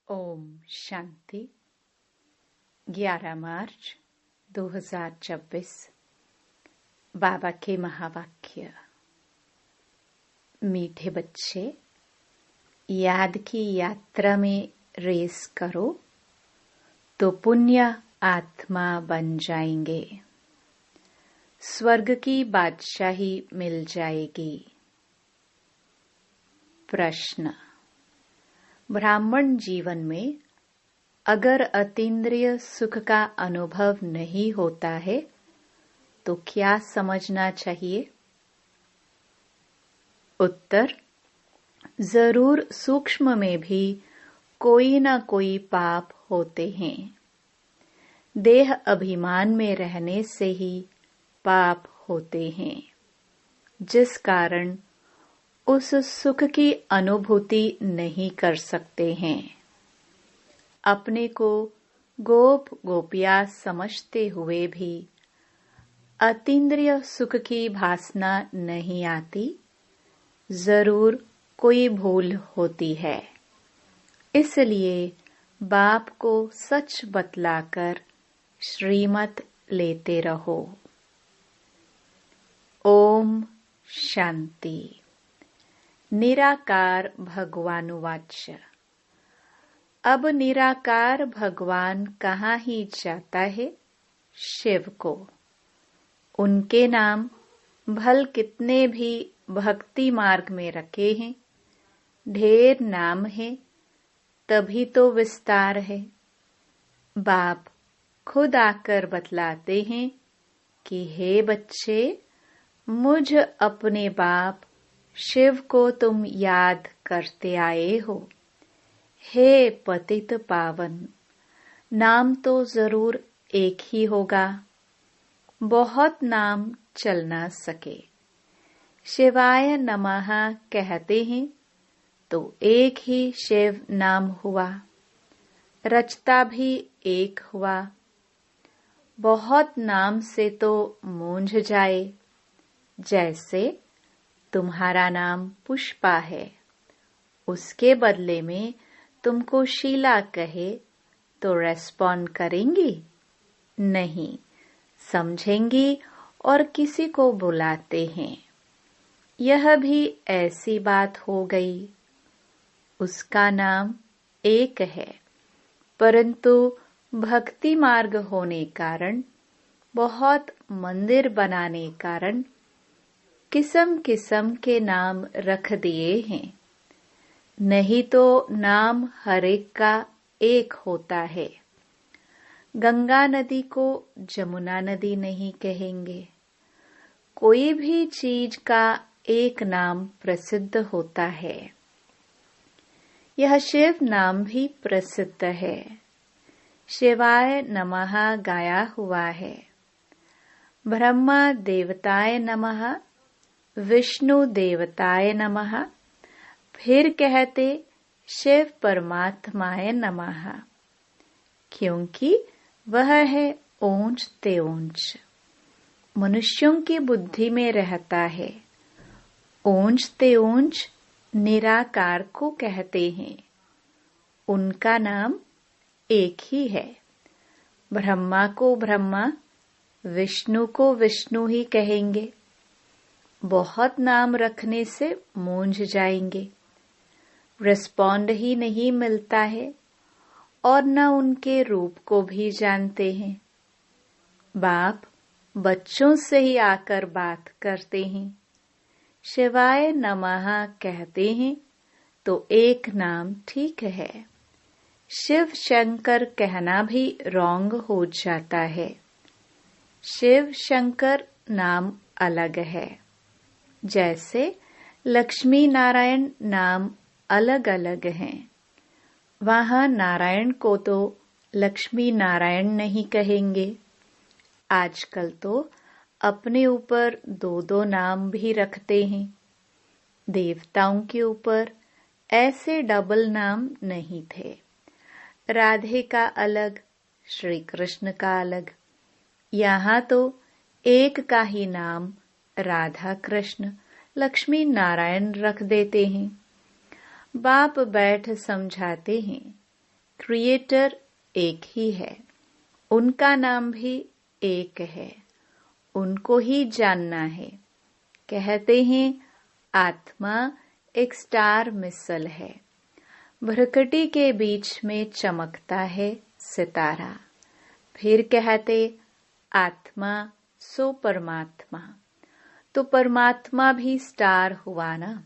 ओम शांति। 11 मार्च 2024। बाबा के महावाक्य। मीठे बच्चे, याद की यात्रा में रेस करो तो पुण्य आत्मा बन जाएंगे, स्वर्ग की बादशाही मिल जाएगी। प्रश्न। ब्राह्मण जीवन में अगर अतीन्द्रिय सुख का अनुभव नहीं होता है तो क्या समझना चाहिए? उत्तर। जरूर सूक्ष्म में भी कोई न कोई पाप होते हैं। देह अभिमान में रहने से ही पाप होते हैं, जिस कारण उस सुख की अनुभूति नहीं कर सकते हैं। अपने को गोप गोपिया समझते हुए भी अतीन्द्रिय सुख की भासना नहीं आती, जरूर कोई भूल होती है। इसलिए बाप को सच बतलाकर श्रीमत लेते रहो। ओम शांति। निराकार भगवानुवाच। अब निराकार भगवान कहाँ ही जाता है? शिव को। उनके नाम भल कितने भी भक्ति मार्ग में रखे हैं, ढेर नाम है तभी तो विस्तार है। बाप खुद आकर बतलाते हैं कि हे बच्चे, मुझ अपने बाप शिव को तुम याद करते आए हो। हे पतित पावन, नाम तो जरूर एक ही होगा, बहुत नाम चल ना सके। शिवाय नमः कहते हैं तो एक ही शिव नाम हुआ, रचता भी एक हुआ। बहुत नाम से तो मूंझ जाए, जैसे तुम्हारा नाम पुष्पा है, उसके बदले में तुमको शीला कहे तो रेस्पॉन्ड करेंगी? नहीं, समझेंगी और किसी को बुलाते हैं। यह भी ऐसी बात हो गई। उसका नाम एक है, परंतु भक्ति मार्ग होने कारण, बहुत मंदिर बनाने कारण किस्म किस्म के नाम रख दिए हैं। नहीं तो नाम हर एक का एक होता है। गंगा नदी को जमुना नदी नहीं कहेंगे। कोई भी चीज का एक नाम प्रसिद्ध होता है। यह शिव नाम भी प्रसिद्ध है। शिवाय नमः गाया हुआ है। ब्रह्मा देवताय नमः, विष्णु देवताय नमः, फिर कहते शिव परमात्माय नमः, क्योंकि वह है ऊंच ते ऊंच। मनुष्यों की बुद्धि में रहता है। ऊंच ते ऊंच निराकार को कहते हैं। उनका नाम एक ही है। ब्रह्मा को ब्रह्मा, विष्णु को विष्णु ही कहेंगे। बहुत नाम रखने से मूंझ जाएंगे। रिस्पॉन्ड ही नहीं मिलता है और न उनके रूप को भी जानते हैं। बाप बच्चों से ही आकर बात करते हैं। शिवाय नमः कहते हैं तो एक नाम ठीक है। शिव शंकर कहना भी रॉन्ग हो जाता है। शिव शंकर नाम अलग है। जैसे लक्ष्मी नारायण नाम अलग अलग हैं। वहां नारायण को तो लक्ष्मी नारायण नहीं कहेंगे। आजकल तो अपने ऊपर दो दो नाम भी रखते हैं। देवताओं के ऊपर ऐसे डबल नाम नहीं थे। राधे का अलग, श्री कृष्ण का अलग। यहाँ तो एक का ही नाम राधा कृष्ण लक्ष्मी नारायण रख देते हैं। बाप बैठ समझाते हैं क्रिएटर एक ही है, उनका नाम भी एक है, उनको ही जानना है। कहते हैं आत्मा एक स्टार मिसल है, भ्रकटी के बीच में चमकता है सितारा। फिर कहते आत्मा सो परमात्मा, तो परमात्मा भी स्टार हुआ ना।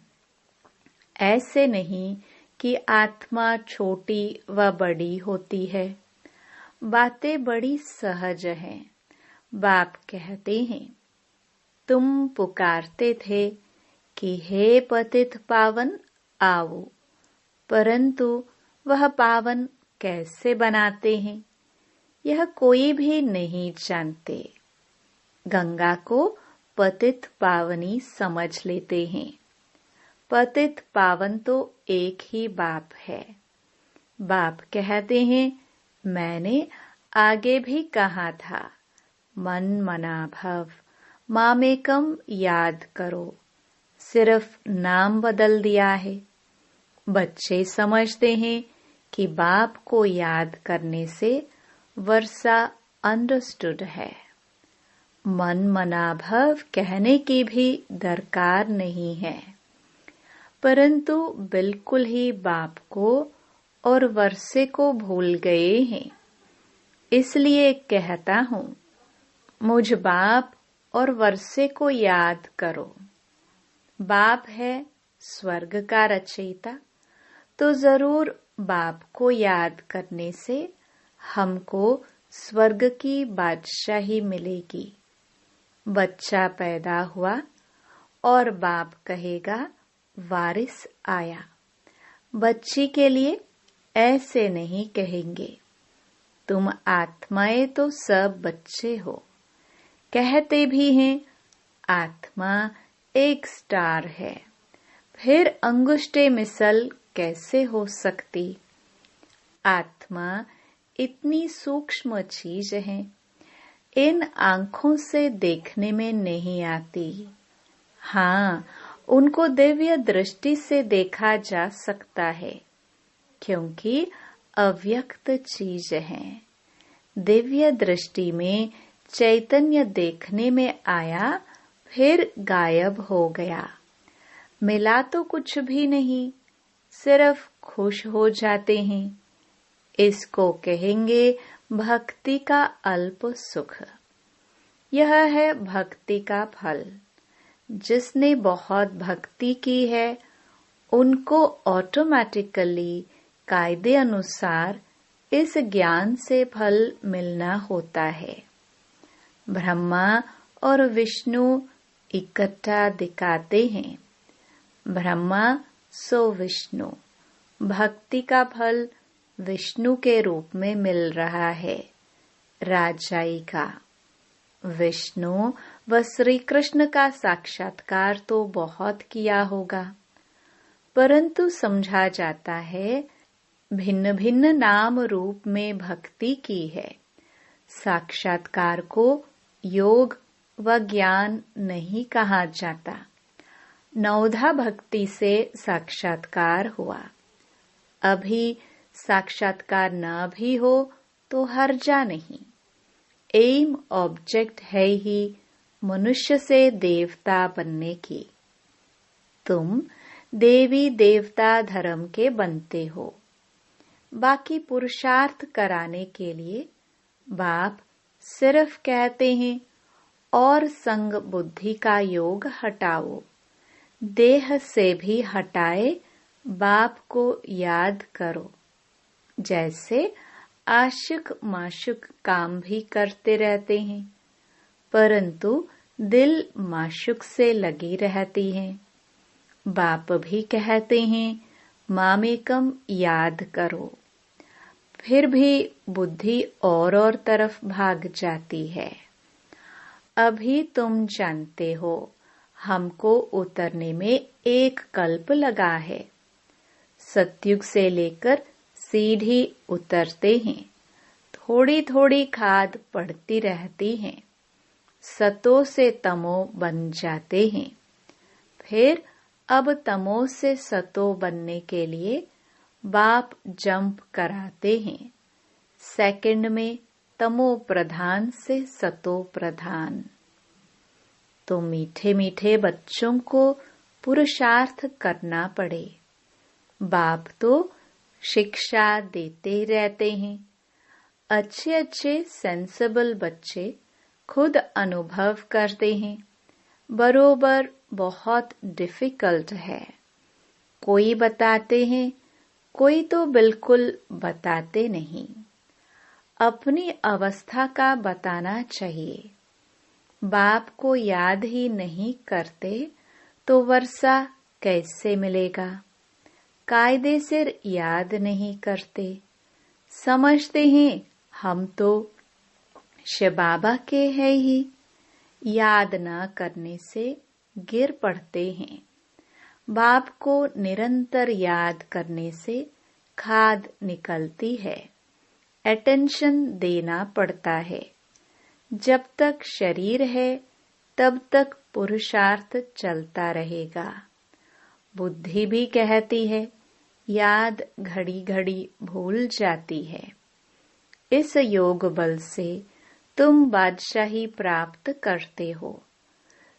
ऐसे नहीं कि आत्मा छोटी व बड़ी होती है, बातें बड़ी सहज हैं। बाप कहते हैं तुम पुकारते थे कि हे पतित पावन आओ, परंतु वह पावन कैसे बनाते हैं यह कोई भी नहीं जानते। गंगा को पतित पावनी समझ लेते हैं, पतित पावन तो एक ही बाप है। बाप कहते हैं मैंने आगे भी कहा था, मन मना भव मामेकम याद करो, सिर्फ नाम बदल दिया है। बच्चे समझते हैं कि बाप को याद करने से वर्षा अंडरस्टूड है। मन मना भव कहने की भी दरकार नहीं है, परंतु बिल्कुल ही बाप को और वर्षे को भूल गए हैं। इसलिए कहता हूँ मुझ बाप और वर्षे को याद करो। बाप है स्वर्ग का रचयिता, तो जरूर बाप को याद करने से हमको स्वर्ग की बादशाही मिलेगी। बच्चा पैदा हुआ और बाप कहेगा वारिस आया। बच्ची के लिए ऐसे नहीं कहेंगे, तुम आत्माएं तो सब बच्चे हो। कहते भी हैं आत्मा एक स्टार है, फिर अंगुष्ठे मिसल कैसे हो सकती। आत्मा इतनी सूक्ष्म चीज है, इन आंखों से देखने में नहीं आती। हाँ, उनको दिव्य दृष्टि से देखा जा सकता है, क्योंकि अव्यक्त चीज है। दिव्य दृष्टि में चैतन्य देखने में आया, फिर गायब हो गया। मिला तो कुछ भी नहीं, सिर्फ खुश हो जाते हैं। इसको कहेंगे भक्ति का अल्प सुख। यह है भक्ति का फल। जिसने बहुत भक्ति की है, उनको ऑटोमेटिकली कायदे अनुसार इस ज्ञान से फल मिलना होता है। ब्रह्मा और विष्णु इकट्ठा दिखाते हैं। ब्रह्मा सो विष्णु, भक्ति का फल विष्णु के रूप में मिल रहा है, राजाई का। विष्णु व श्री कृष्ण का साक्षात्कार तो बहुत किया होगा, परंतु समझा जाता है भिन्न भिन्न नाम रूप में भक्ति की है। साक्षात्कार को योग व ज्ञान नहीं कहा जाता। नवधा भक्ति से साक्षात्कार हुआ। अभी साक्षात्कार न भी हो तो हर्जा नहीं। एम ऑब्जेक्ट है ही मनुष्य से देवता बनने की। तुम देवी देवता धर्म के बनते हो। बाकी पुरुषार्थ कराने के लिए बाप सिर्फ कहते हैं और संग बुद्धि का योग हटाओ। देह से भी हटाए बाप को याद करो। जैसे आशिक माशुक काम भी करते रहते हैं, परंतु दिल माशुक से लगी रहती है। बाप भी कहते हैं मामेकम याद करो, फिर भी बुद्धि और तरफ भाग जाती है। अभी तुम जानते हो हमको उतरने में 1 कल्प लगा है। सतयुग से लेकर सीढ़ी उतरते हैं, थोड़ी थोड़ी खाद पड़ती रहती है। सतो से तमो बन जाते हैं। फिर अब तमो से सतो बनने के लिए बाप जंप कराते हैं, सेकंड में तमो प्रधान से सतो प्रधान। तो मीठे मीठे बच्चों को पुरुषार्थ करना पड़े। बाप तो शिक्षा देते रहते हैं। अच्छे अच्छे सेंसिबल बच्चे खुद अनुभव करते हैं, बरोबर बहुत डिफिकल्ट है। कोई बताते हैं, कोई तो बिल्कुल बताते नहीं। अपनी अवस्था का बताना चाहिए। बाप को याद ही नहीं करते तो वर्षा कैसे मिलेगा? कायदे से याद नहीं करते, समझते हैं हम तो शिव बाबा के हैं ही। याद न करने से गिर पड़ते हैं। बाप को निरंतर याद करने से खाद निकलती है। अटेंशन देना पड़ता है। जब तक शरीर है तब तक पुरुषार्थ चलता रहेगा। बुद्धि भी कहती है, याद घड़ी घड़ी भूल जाती है। इस योग बल से तुम बादशाही प्राप्त करते हो।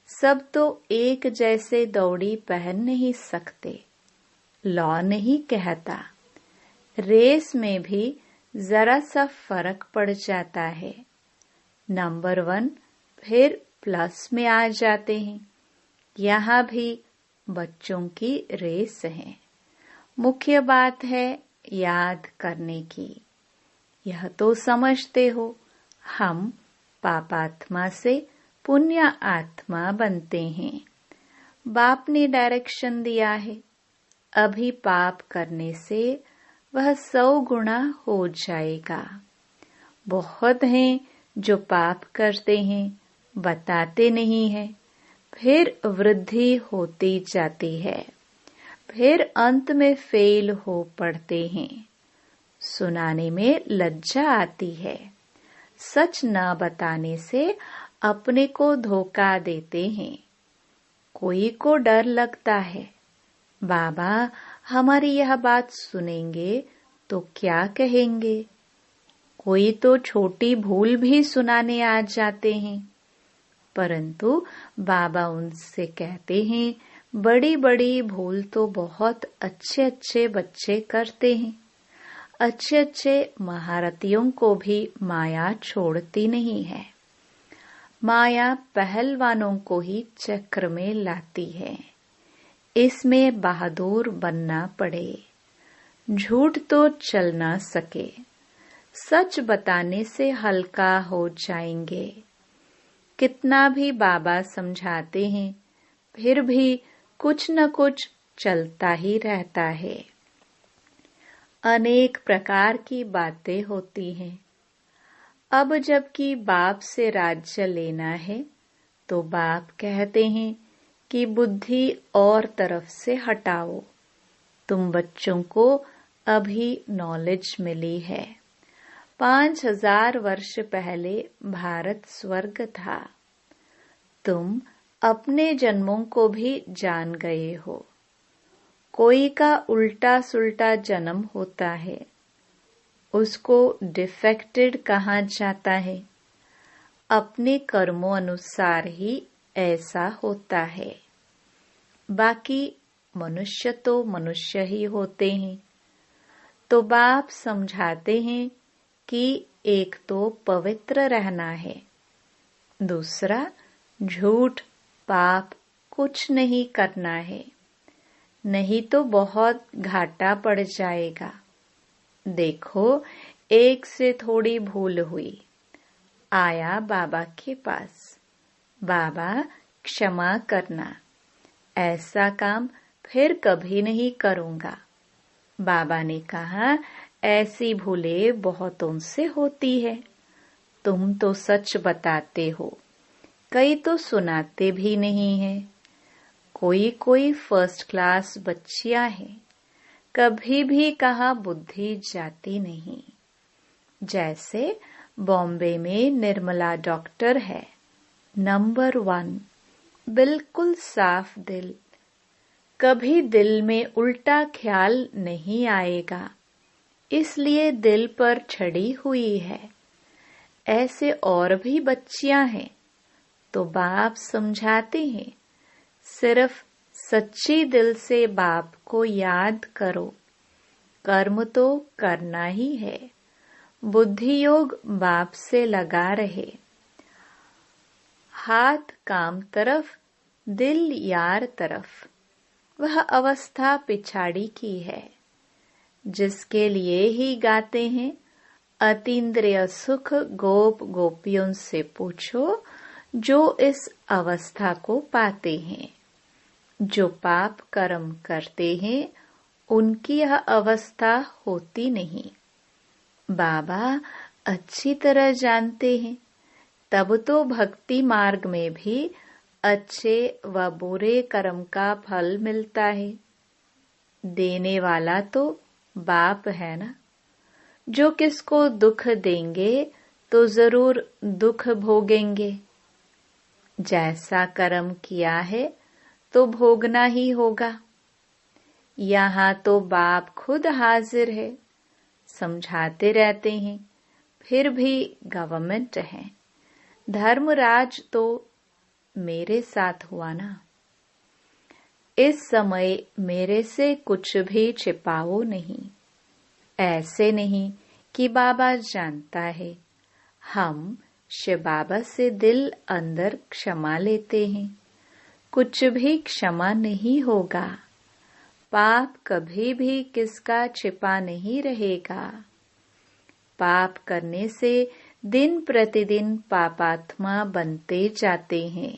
सब तो एक जैसे दौड़ी पहन नहीं सकते। लॉ नहीं कहता। रेस में भी जरा सा फर्क पड़ जाता है। नंबर 1 फिर प्लस में आ जाते हैं। यहाँ भी बच्चों की रेस है। मुख्य बात है याद करने की। यह तो समझते हो, हम पापात्मा से पुण्य आत्मा बनते हैं। बाप ने डायरेक्शन दिया है। अभी पाप करने से वह 100 गुना हो जाएगा। बहुत हैं जो पाप करते हैं, बताते नहीं है, फिर वृद्धि होती जाती है, फिर अंत में फेल हो पड़ते हैं। सुनाने में लज्जा आती है। सच न बताने से अपने को धोखा देते हैं। कोई को डर लगता है, बाबा हमारी यह बात सुनेंगे तो क्या कहेंगे। कोई तो छोटी भूल भी सुनाने आ जाते हैं, परंतु बाबा उनसे कहते हैं बड़ी बड़ी भूल तो बहुत अच्छे अच्छे बच्चे करते हैं। अच्छे अच्छे महारथियों को भी माया छोड़ती नहीं है। माया पहलवानों को ही चक्र में लाती है। इसमें बहादुर बनना पड़े। झूठ तो चल ना सके। सच बताने से हल्का हो जाएंगे। कितना भी बाबा समझाते हैं, फिर भी कुछ न कुछ चलता ही रहता है। अनेक प्रकार की बातें होती हैं। अब जबकि बाप से राज्य लेना है, तो बाप कहते हैं कि बुद्धि और तरफ से हटाओ। तुम बच्चों को अभी नॉलेज मिली है। 5000 वर्ष पहले भारत स्वर्ग था। तुम अपने जन्मों को भी जान गए हो। कोई का उल्टा सुल्टा जन्म होता है, उसको डिफेक्टेड कहा जाता है। अपने कर्मों अनुसार ही ऐसा होता है। बाकी मनुष्य तो मनुष्य ही होते हैं। तो बाप समझाते हैं कि एक तो पवित्र रहना है, दूसरा झूठ पाप कुछ नहीं करना है, नहीं तो बहुत घाटा पड़ जाएगा। देखो, एक से थोड़ी भूल हुई, आया बाबा के पास, बाबा क्षमा करना, ऐसा काम फिर कभी नहीं करूंगा। बाबा ने कहा, ऐसी भूलें बहुतों से होती है। तुम तो सच बताते हो, कई तो सुनाते भी नहीं है। कोई कोई फर्स्ट क्लास बच्चियां हैं, कभी भी कहा बुद्धि जाती नहीं। जैसे बॉम्बे में निर्मला डॉक्टर है, नंबर 1, बिल्कुल साफ दिल, कभी दिल में उल्टा ख्याल नहीं आएगा, इसलिए दिल पर चढ़ी हुई है। ऐसे और भी बच्चियां हैं, तो बाप समझाते हैं, सिर्फ सच्ची दिल से बाप को याद करो। कर्म तो करना ही है, बुद्धि योग बाप से लगा रहे। हाथ काम तरफ, दिल यार तरफ, वह अवस्था पिछाड़ी की है। जिसके लिए ही गाते हैं, अतीन्द्रिय सुख गोप गोपियों से पूछो, जो इस अवस्था को पाते हैं। जो पाप कर्म करते हैं, उनकी यह अवस्था होती नहीं। बाबा अच्छी तरह जानते हैं, तब तो भक्ति मार्ग में भी अच्छे व बुरे कर्म का फल मिलता है। देने वाला तो बाप है ना। जो किसको दुख देंगे तो जरूर दुख भोगेंगे। जैसा कर्म किया है तो भोगना ही होगा। यहाँ तो बाप खुद हाजिर है, समझाते रहते हैं, फिर भी गवर्नमेंट है। धर्मराज तो मेरे साथ हुआ ना। इस समय मेरे से कुछ भी छिपाओ नहीं। ऐसे नहीं कि बाबा जानता है। हम शिव बाबा से दिल अंदर क्षमा लेते हैं। कुछ भी क्षमा नहीं होगा। पाप कभी भी किसका छिपा नहीं रहेगा। पाप करने से दिन प्रतिदिन पापात्मा बनते जाते हैं।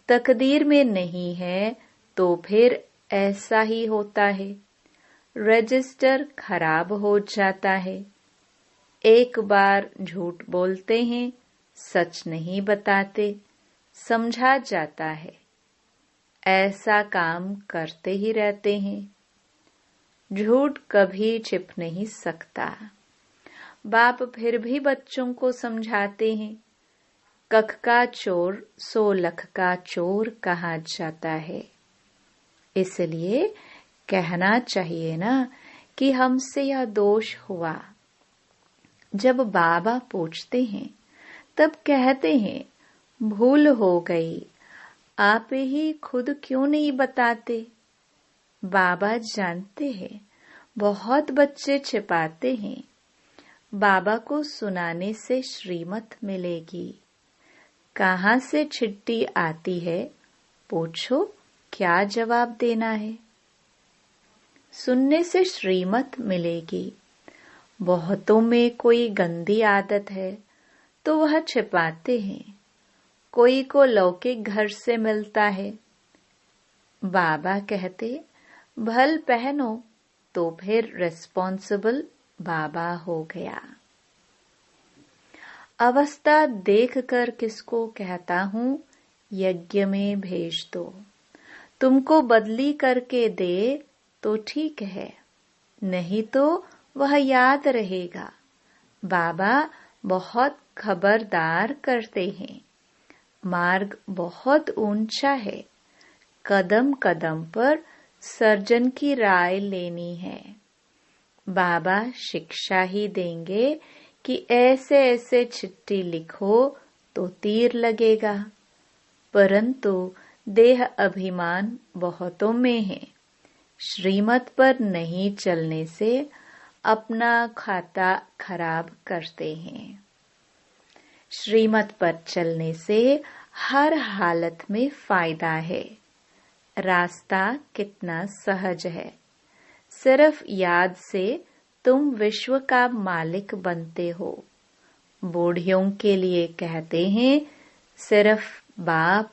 तकदीर में नहीं है तो फिर ऐसा ही होता है। रजिस्टर खराब हो जाता है। एक बार झूठ बोलते हैं, सच नहीं बताते, समझा जाता है। ऐसा काम करते ही रहते हैं। झूठ कभी छिप नहीं सकता। बाप फिर भी बच्चों को समझाते हैं, कख का चोर 100 लख का चोर कहा जाता है। इसलिए कहना चाहिए ना कि हमसे यह दोष हुआ। जब बाबा पूछते हैं तब कहते हैं, भूल हो गई, आप ही खुद क्यों नहीं बताते। बाबा जानते हैं, बहुत बच्चे छिपाते हैं। बाबा को सुनाने से श्रीमत मिलेगी। कहाँ से चिट्ठी आती है, पूछो क्या जवाब देना है। सुनने से श्रीमत मिलेगी। बहुतों में कोई गंदी आदत है तो वह छिपाते हैं। कोई को लौकिक घर से मिलता है। बाबा कहते, भल पहनो तो फिर रिस्पॉन्सिबल बाबा हो गया। अवस्था देखकर किसको कहता हूँ, यज्ञ में भेज दो। तुमको बदली करके दे तो ठीक है, नहीं तो वह याद रहेगा। बाबा बहुत खबरदार करते हैं। मार्ग बहुत ऊंचा है। कदम कदम पर सर्जन की राय लेनी है। बाबा शिक्षा ही देंगे कि ऐसे ऐसे चिट्ठी लिखो तो तीर लगेगा। परंतु देह अभिमान बहुतों में है। श्रीमत पर नहीं चलने से अपना खाता खराब करते हैं। श्रीमत पर चलने से हर हालत में फायदा है। रास्ता कितना सहज है। सिर्फ याद से तुम विश्व का मालिक बनते हो। बूढ़ियों के लिए कहते हैं, सिर्फ बाप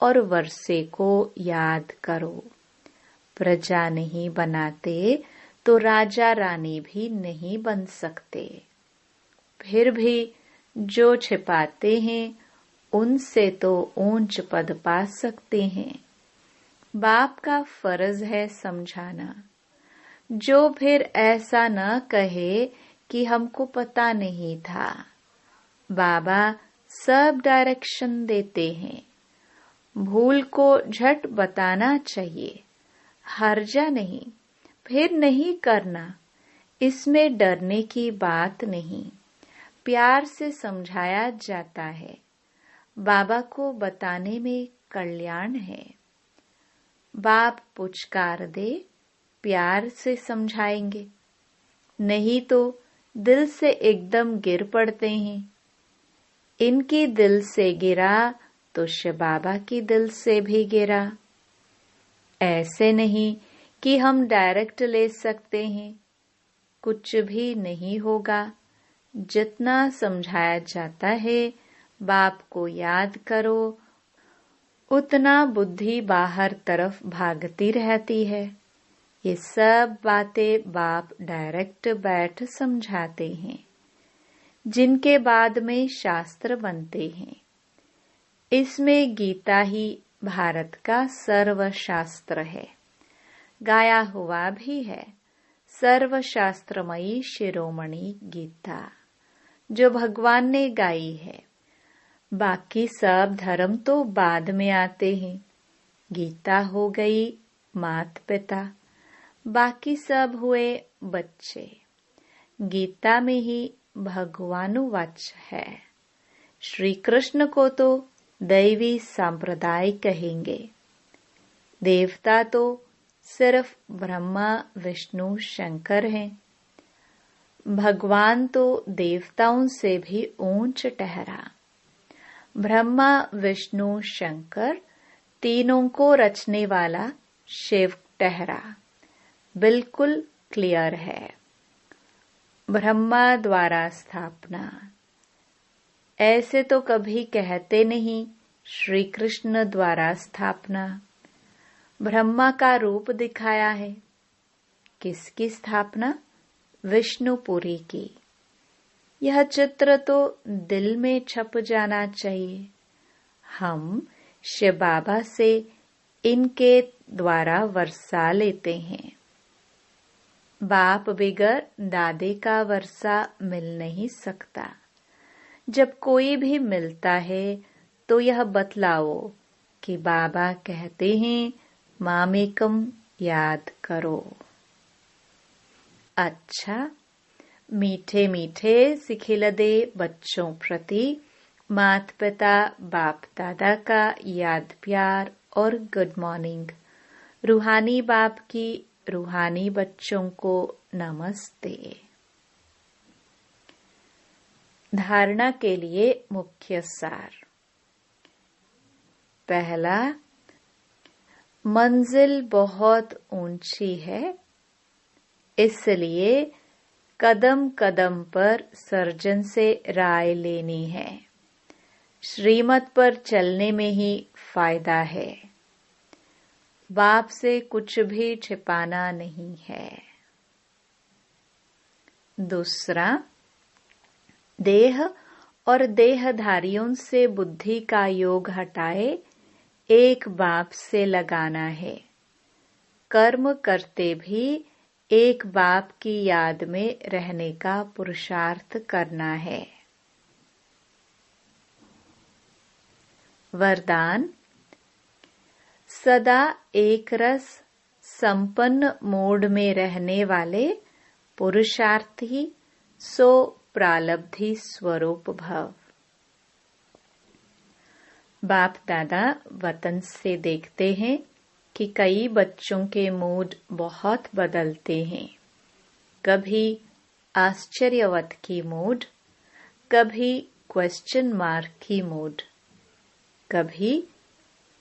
और वर्षे को याद करो। प्रजा नहीं बनाते तो राजा रानी भी नहीं बन सकते। फिर भी जो छिपाते हैं उनसे तो ऊंच पद पा सकते हैं। बाप का फर्ज है समझाना। जो फिर ऐसा न कहे कि हमको पता नहीं था। बाबा सब डायरेक्शन देते हैं। भूल को झट बताना चाहिए। हर्जा नहीं, फिर नहीं करना, इसमें डरने की बात नहीं। प्यार से समझाया जाता है। बाबा को बताने में कल्याण है। बाप पुचकार दे, प्यार से समझाएंगे, नहीं तो दिल से एकदम गिर पड़ते हैं। इनकी दिल से गिरा तो शिव बाबा की दिल से भी गिरा। ऐसे नहीं कि हम डायरेक्ट ले सकते हैं, कुछ भी नहीं होगा। जितना समझाया जाता है बाप को याद करो, उतना बुद्धि बाहर तरफ भागती रहती है। ये सब बातें बाप डायरेक्ट बैठ समझाते हैं, जिनके बाद में शास्त्र बनते हैं। इसमें गीता ही भारत का सर्वशास्त्र है, गाया हुआ भी है। सर्वशास्त्रमयी शिरोमणि गीता जो भगवान ने गाई है। बाकी सब धर्म तो बाद में आते हैं। गीता हो गई माता पिता, बाकी सब हुए बच्चे। गीता में ही भगवानुवाच है। श्री कृष्ण को तो दैवी संप्रदाय कहेंगे। देवता तो सिर्फ ब्रह्मा विष्णु शंकर हैं। भगवान तो देवताओं से भी ऊंच ठहरा। ब्रह्मा विष्णु शंकर तीनों को रचने वाला शिव ठहरा। बिल्कुल क्लियर है। ब्रह्मा द्वारा स्थापना, ऐसे तो कभी कहते नहीं श्री कृष्ण द्वारा स्थापना। ब्रह्मा का रूप दिखाया है। किसकी स्थापना? विष्णुपुरी की। यह चित्र तो दिल में छप जाना चाहिए। हम शिव बाबा से इनके द्वारा वर्षा लेते हैं। बाप बिगर दादे का वर्षा मिल नहीं सकता। जब कोई भी मिलता है तो यह बतलाओ कि बाबा कहते हैं मामेकम याद करो। अच्छा, मीठे मीठे सिखिलदे बच्चों प्रति माता पिता बाप दादा का याद प्यार और गुड मॉर्निंग। रूहानी बाप की रूहानी बच्चों को नमस्ते। धारणा के लिए मुख्य सार। पहला, मंजिल बहुत ऊंची है, इसलिए कदम कदम पर सर्जन से राय लेनी है। श्रीमत पर चलने में ही फायदा है। बाप से कुछ भी छिपाना नहीं है। दूसरा, देह और देहधारियों से बुद्धि का योग हटाए एक बाप से लगाना है। कर्म करते भी एक बाप की याद में रहने का पुरुषार्थ करना है। वरदान, सदा एक रस संपन्न मोड में रहने वाले पुरुषार्थी सो प्रालब्धि स्वरूप भव। बाप दादा वतन से देखते हैं कि कई बच्चों के मूड बहुत बदलते हैं। कभी आश्चर्यवत की मूड, कभी क्वेश्चन मार्क की मूड, कभी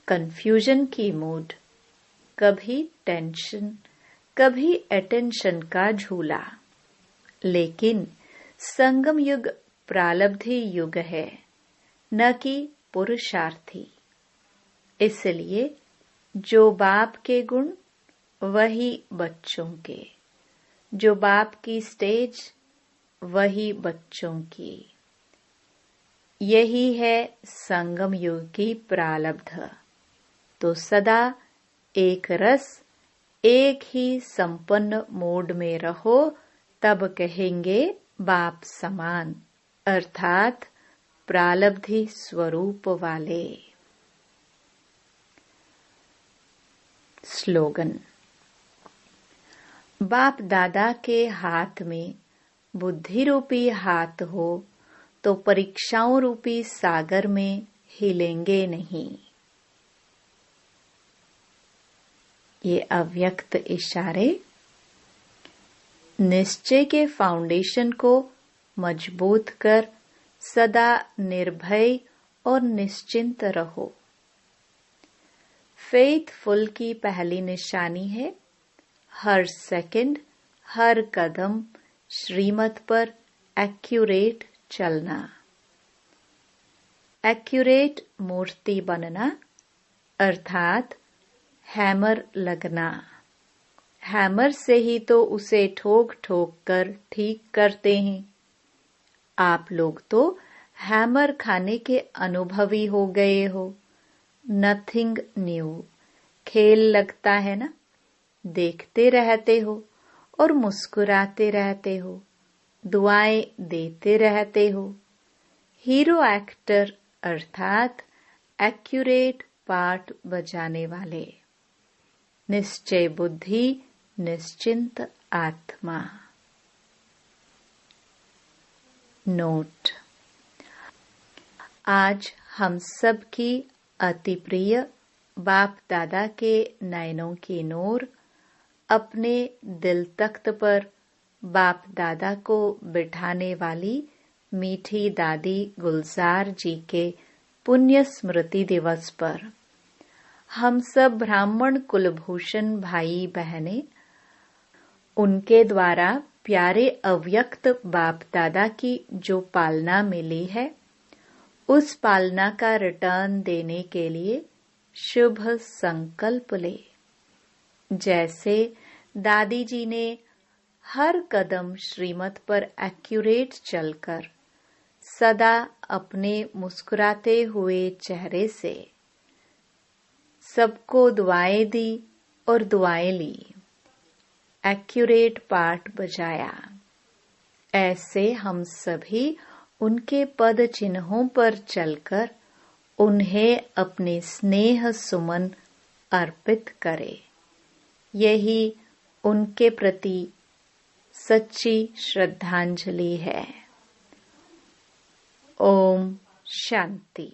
कंफ्यूजन की मूड, कभी टेंशन, कभी अटेंशन का झूला। लेकिन संगम युग प्रालब्धि युग है, न कि पुरुषार्थी। इसलिए जो बाप के गुण वही बच्चों के, जो बाप की स्टेज वही बच्चों की। यही है संगम युग की प्रालब्ध। तो सदा एक रस एक ही संपन्न मोड में रहो, तब कहेंगे बाप समान, अर्थात प्रालब्धि स्वरूप वाले। स्लोगन। बाप दादा के हाथ में बुद्धि रूपी हाथ हो तो परीक्षाओं रूपी सागर में हिलेंगे नहीं। ये अव्यक्त इशारे निश्चय के फाउंडेशन को मजबूत कर सदा निर्भय और निश्चिंत रहो। फेथफुल की पहली निशानी है हर सेकंड, हर कदम श्रीमत पर एक्यूरेट चलना। एक्यूरेट मूर्ति बनना अर्थात हैमर लगना। हैमर से ही तो उसे ठोक ठोक कर ठीक करते हैं। आप लोग तो हैमर खाने के अनुभवी हो गए हो। नथिंग न्यू, खेल लगता है ना। देखते रहते हो और मुस्कुराते रहते हो, दुआएं देते रहते हो। हीरो एक्टर अर्थात एक्यूरेट पार्ट बजाने वाले। निश्चय बुद्धि, निश्चिंत आत्मा। नोट, आज हम सब की अति प्रिय बाप दादा के नयनों की नूर अपने दिल तख्त पर बाप दादा को बिठाने वाली मीठी दादी गुलजार जी के पुण्य स्मृति दिवस पर हम सब ब्राह्मण कुलभूषण भाई बहनें उनके द्वारा प्यारे अव्यक्त बाप दादा की जो पालना मिली है, उस पालना का रिटर्न देने के लिए शुभ संकल्प ले। जैसे दादी जी ने हर कदम श्रीमत पर एक्यूरेट चलकर सदा अपने मुस्कुराते हुए चेहरे से सबको दुआएं दी और दुआएं ली, एक्यूरेट पार्ट बजाया। ऐसे हम सभी उनके पद चिन्हों पर चलकर उन्हें अपने स्नेह सुमन अर्पित करें। यही उनके प्रति सच्ची श्रद्धांजलि है। ओम शांति।